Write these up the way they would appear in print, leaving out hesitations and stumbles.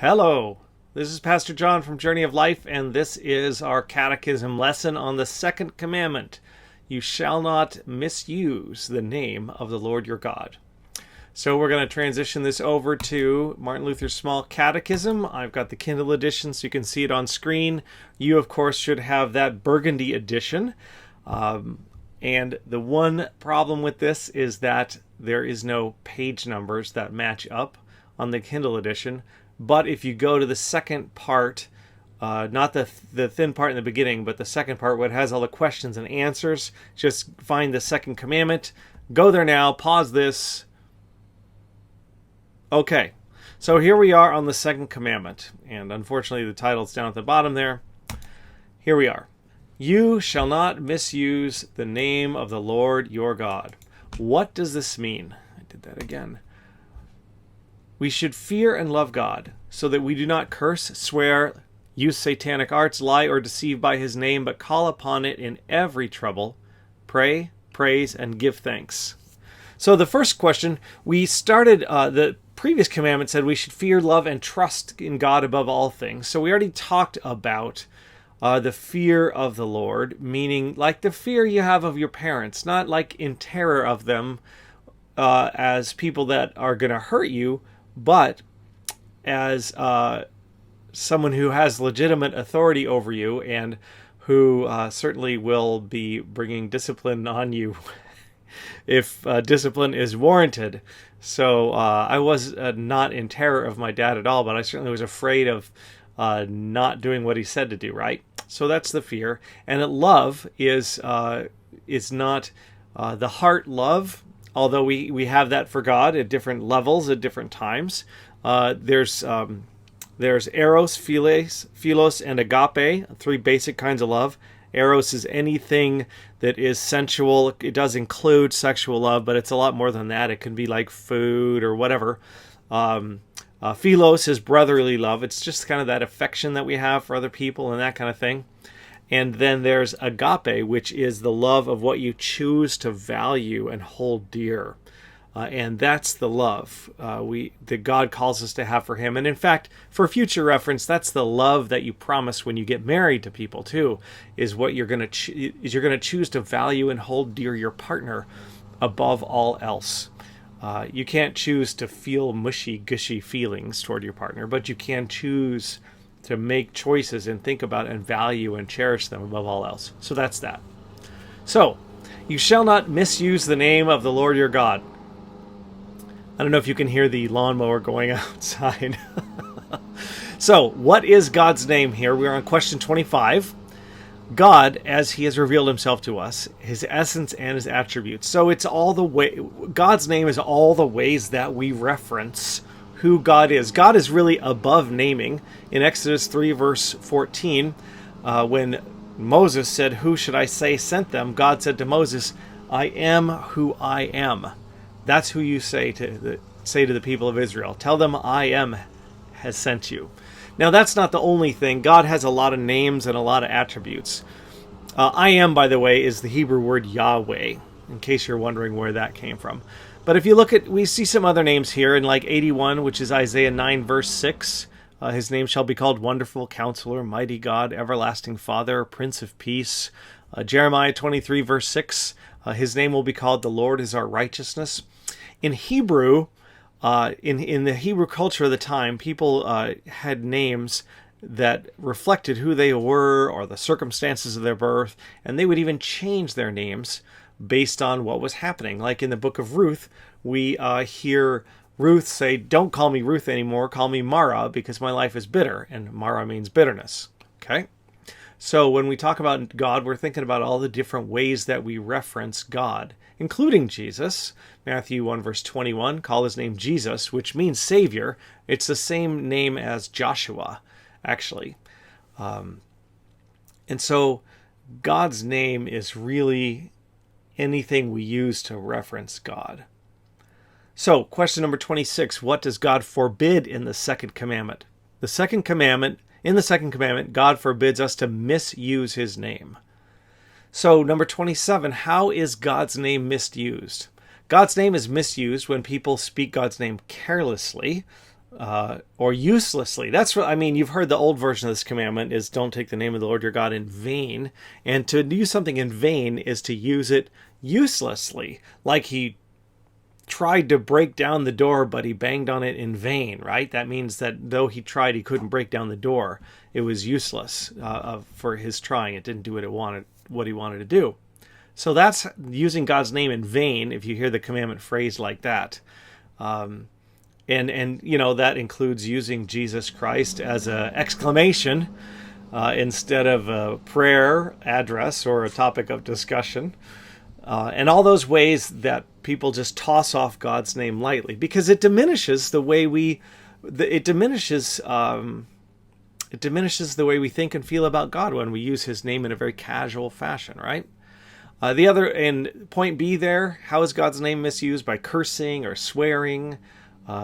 Hello, this is Pastor John from Journey of Life, and this is our catechism lesson on the second commandment. You shall not misuse the name of the Lord your God. So we're going to transition this over to Martin Luther's Small Catechism. I've got the Kindle edition so you can see it on screen. You, of course, should have that burgundy edition. And the one problem with this is that there is no page numbers that match up on the Kindle edition. But if you go to the second part, not the thin part in the beginning, but the second part where it has all the questions and answers, just find the second commandment. Go there now, pause this. Okay, so here we are on the second commandment. And unfortunately the title's down at the bottom there. Here we are. You shall not misuse the name of the Lord your God. What does this mean? I did that again. We should fear and love God, so that we do not curse, swear, use satanic arts, lie, or deceive by his name, but call upon it in every trouble, pray, praise, and give thanks. So the first question, we started, the previous commandment said we should fear, love, and trust in God above all things. So we already talked about the fear of the Lord, meaning like the fear you have of your parents, not like in terror of them as people that are going to hurt you, but as someone who has legitimate authority over you and who certainly will be bringing discipline on you if discipline is warranted. So I was not in terror of my dad at all, but I certainly was afraid of not doing what he said to do, right? So that's the fear. And love is not the heart love, although we have that for God at different levels at different times. There's eros, philos, and agape, three basic kinds of love. Eros is anything that is sensual. It does include sexual love, but it's a lot more than that. It can be like food or whatever. Philos is brotherly love. It's just kind of that affection that we have for other people and that kind of thing. And then there's agape, which is the love of what you choose to value and hold dear. And that's the love that God calls us to have for him. And in fact, for future reference, that's the love that you promise when you get married to people too, is what you're going to choose to value and hold dear your partner above all else. You can't choose to feel mushy, gushy feelings toward your partner, but you can choose to make choices and think about and value and cherish them above all else. So that's that. So, you shall not misuse the name of the Lord your God. I don't know if you can hear the lawnmower going outside. So, what is God's name here? We're on question 25. God, as he has revealed himself to us, his essence and his attributes. So it's all the way, God's name is all the ways that we reference who God is. God is really above naming. In Exodus 3 verse 14, when Moses said, "Who should I say sent them?" God said to Moses, "I am who I am." That's who you say to the people of Israel. Tell them, "I am has sent you." Now, that's not the only thing. God has a lot of names and a lot of attributes. I am, by the way, is the Hebrew word Yahweh, in case you're wondering where that came from. But if you look at, we see some other names here in like 81, which is Isaiah 9, verse 6. His name shall be called Wonderful Counselor, Mighty God, Everlasting Father, Prince of Peace. Jeremiah 23, verse 6. His name will be called The Lord is Our Righteousness. In Hebrew, in the Hebrew culture of the time, people had names that reflected who they were or the circumstances of their birth, and they would even change their names based on what was happening. Like in the book of Ruth, we hear Ruth say, "Don't call me Ruth anymore, call me Mara, because my life is bitter," and Mara means bitterness. Okay? So when we talk about God, we're thinking about all the different ways that we reference God, including Jesus. Matthew 1 verse 21, call his name Jesus, which means Savior. It's the same name as Joshua, actually. And so God's name is really anything we use to reference God. So, question number 26, what does God forbid in the second commandment? In the second commandment, God forbids us to misuse his name. So, number 27, how is God's name misused? God's name is misused when people speak God's name carelessly. or uselessly. That's what I mean. You've heard the old version of this commandment is don't take the name of the Lord your God in vain. And to use something in vain is to use it uselessly. Like he tried to break down the door, but he banged on it in vain, right? That means that though he tried, he couldn't break down the door. It was useless for his trying. It didn't do what he wanted to do. So that's using God's name in vain, if you hear the commandment phrased like that. And you know, that includes using Jesus Christ as an exclamation instead of a prayer address or a topic of discussion. And all those ways that people just toss off God's name lightly, because it diminishes the way it diminishes the way we think and feel about God when we use his name in a very casual fashion, right? The other, and point B there, how is God's name misused? By cursing or swearing,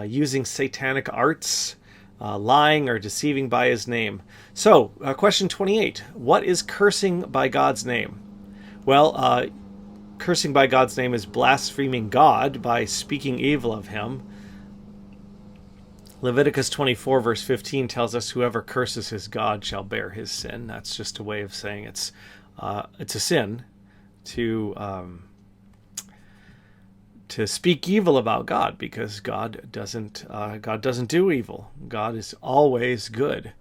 using satanic arts, lying or deceiving by his name. So, question 28, what is cursing by God's name? Well, cursing by God's name is blaspheming God by speaking evil of him. Leviticus 24 verse 15 tells us whoever curses his God shall bear his sin. That's just a way of saying it's a sin to speak evil about God, because God doesn't do evil. God is always good.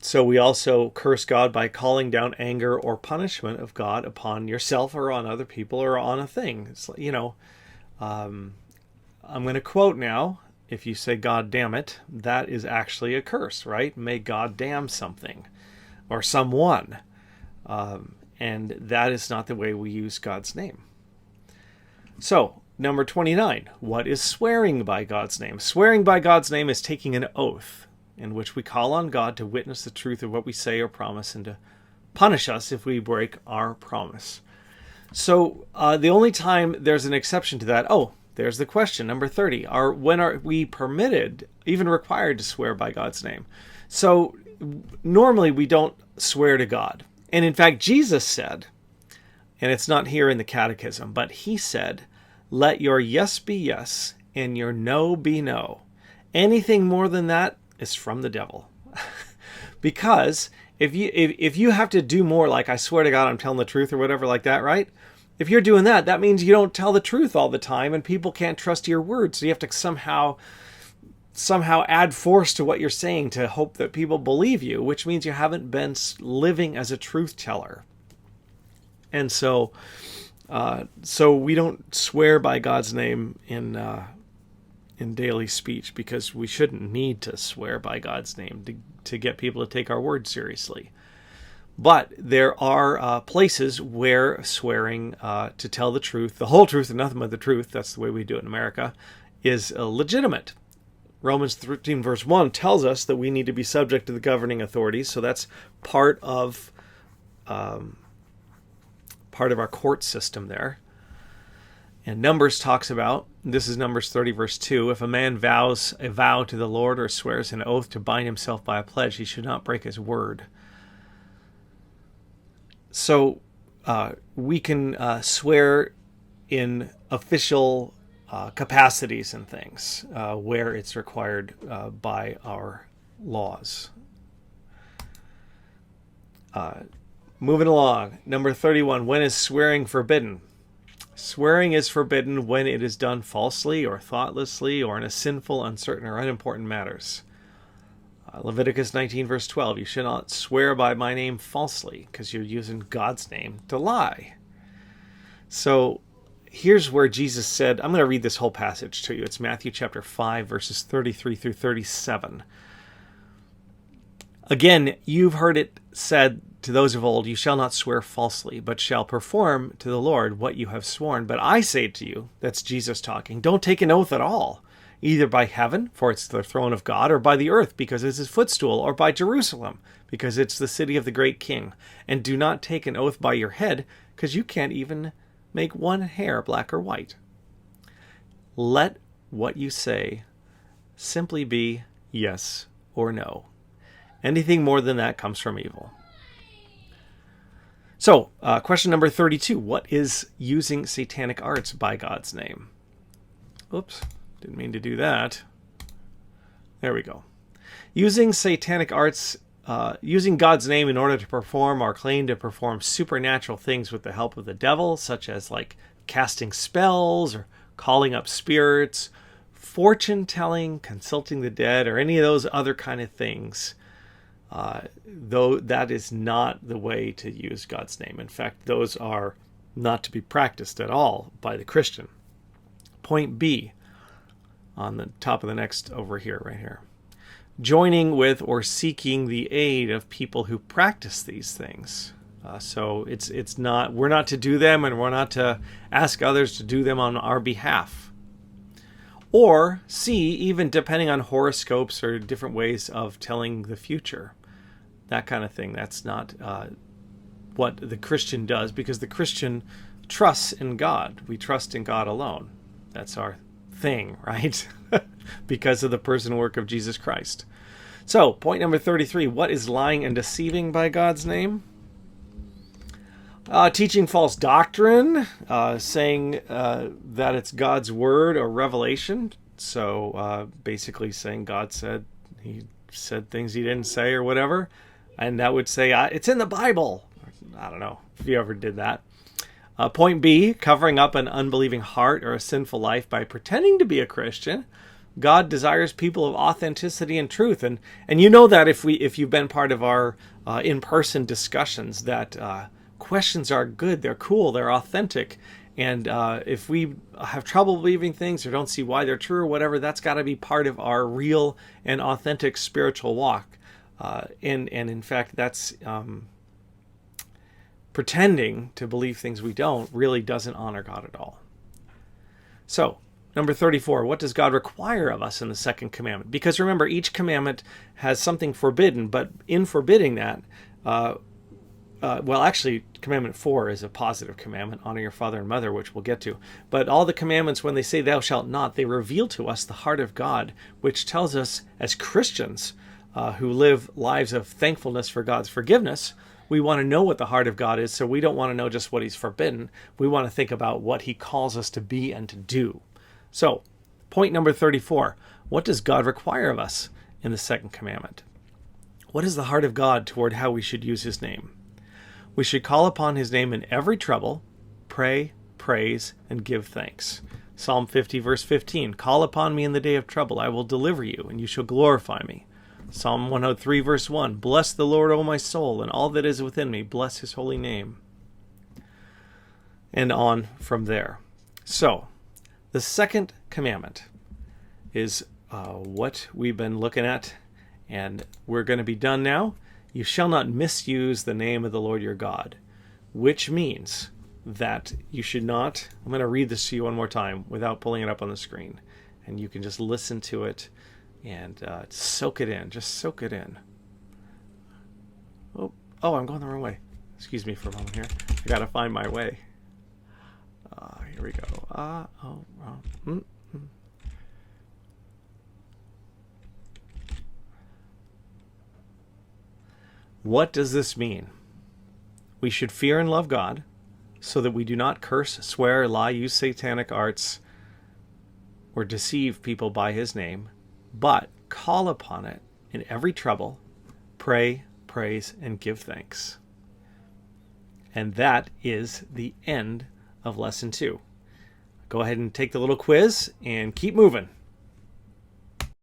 So we also curse God by calling down anger or punishment of God upon yourself or on other people or on a thing. It's, you know, I'm going to quote now. If you say God damn it, that is actually a curse, right? May God damn something or someone. And that is not the way we use God's name. So, number 29, what is swearing by God's name? Swearing by God's name is taking an oath in which we call on God to witness the truth of what we say or promise and to punish us if we break our promise. So, the only time there's an exception to that, there's the question, number 30, when are we permitted, even required to swear by God's name? So, normally we don't swear to God. And in fact, Jesus said, and it's not here in the catechism, but he said, let your yes be yes and your no be no. Anything more than that is from the devil. Because if you have to do more, like I swear to God I'm telling the truth or whatever like that, right? If you're doing that, that means you don't tell the truth all the time and people can't trust your words. So you have to somehow add force to what you're saying to hope that people believe you, which means you haven't been living as a truth teller. And so we don't swear by God's name in daily speech, because we shouldn't need to swear by God's name to get people to take our word seriously. But there are places where swearing to tell the truth, the whole truth and nothing but the truth, that's the way we do it in America, is legitimate. Romans 13 verse 1 tells us that we need to be subject to the governing authorities, so that's part of our court system there. And Numbers talks about, this is Numbers 30 verse 2, if a man vows a vow to the Lord or swears an oath to bind himself by a pledge, he should not break his word. So we can swear in official capacities and things where it's required by our laws. Moving along, number 31, when is swearing forbidden? Swearing is forbidden when it is done falsely or thoughtlessly or in a sinful, uncertain, or unimportant matters. Leviticus 19 verse 12, you should not swear by my name falsely, because you're using God's name to lie. So here's where Jesus said, I'm going to read this whole passage to you. It's Matthew chapter 5, verses 33 through 37. Again, you've heard it said to those of old, you shall not swear falsely, but shall perform to the Lord what you have sworn. But I say to you, that's Jesus talking, don't take an oath at all, either by heaven, for it's the throne of God, or by the earth, because it's his footstool, or by Jerusalem, because it's the city of the great king. And do not take an oath by your head, because you can't even make one hair black or white. Let what you say simply be yes or no. Anything more than that comes from evil. So, question number 32. What is using satanic arts by God's name? Oops, didn't mean to do that. There we go. Using satanic arts, using God's name in order to perform or claim to perform supernatural things with the help of the devil, such as like casting spells or calling up spirits, fortune telling, consulting the dead, or any of those other kind of things. Though that is not the way to use God's name. In fact, those are not to be practiced at all by the Christian. Point B, on the top of the next over here, right here. Joining with or seeking the aid of people who practice these things. So it's not, we're not to do them, and we're not to ask others to do them on our behalf. Or C, even depending on horoscopes or different ways of telling the future. That kind of thing. That's not what the Christian does, because the Christian trusts in God. We trust in God alone. That's our thing, right? Because of the person and work of Jesus Christ. So, point number 33, what is lying and deceiving by God's name? Teaching false doctrine, saying that it's God's word or revelation. So basically saying God said, he said things he didn't say or whatever. And that would say, it's in the Bible. I don't know if you ever did that. Point B, covering up an unbelieving heart or a sinful life by pretending to be a Christian. God desires people of authenticity and truth. And you know that if you've been part of our in-person discussions, that questions are good, they're cool, they're authentic. And if we have trouble believing things or don't see why they're true or whatever, that's got to be part of our real and authentic spiritual walk. And in fact, that's pretending to believe things we don't really doesn't honor God at all. So, number 34, what does God require of us in the second commandment? Because remember, each commandment has something forbidden, but in forbidding that, well, actually, commandment 4 is a positive commandment, honor your father and mother, which we'll get to. But all the commandments, when they say thou shalt not, they reveal to us the heart of God, which tells us as Christians who live lives of thankfulness for God's forgiveness, we want to know what the heart of God is, so we don't want to know just what he's forbidden. We want to think about what he calls us to be and to do. So, point number 34, what does God require of us in the second commandment? What is the heart of God toward how we should use his name? We should call upon his name in every trouble, pray, praise, and give thanks. Psalm 50, verse 15, call upon me in the day of trouble, I will deliver you, and you shall glorify me. Psalm 103, verse 1, bless the Lord, O my soul, and all that is within me, bless his holy name. And on from there. So, the second commandment is what we've been looking at, and we're going to be done now. You shall not misuse the name of the Lord your God, which means that you should not, I'm going to read this to you one more time without pulling it up on the screen, and you can just listen to it and soak it in. Just soak it in. Oh, I'm going the wrong way. Excuse me for a moment here. I got to find my way. Here we go. What does this mean? We should fear and love God so that we do not curse, swear, lie, use satanic arts, or deceive people by his name, but call upon it in every trouble, pray, praise, and give thanks. And that is the end of lesson 2. Go ahead and take the little quiz and keep moving.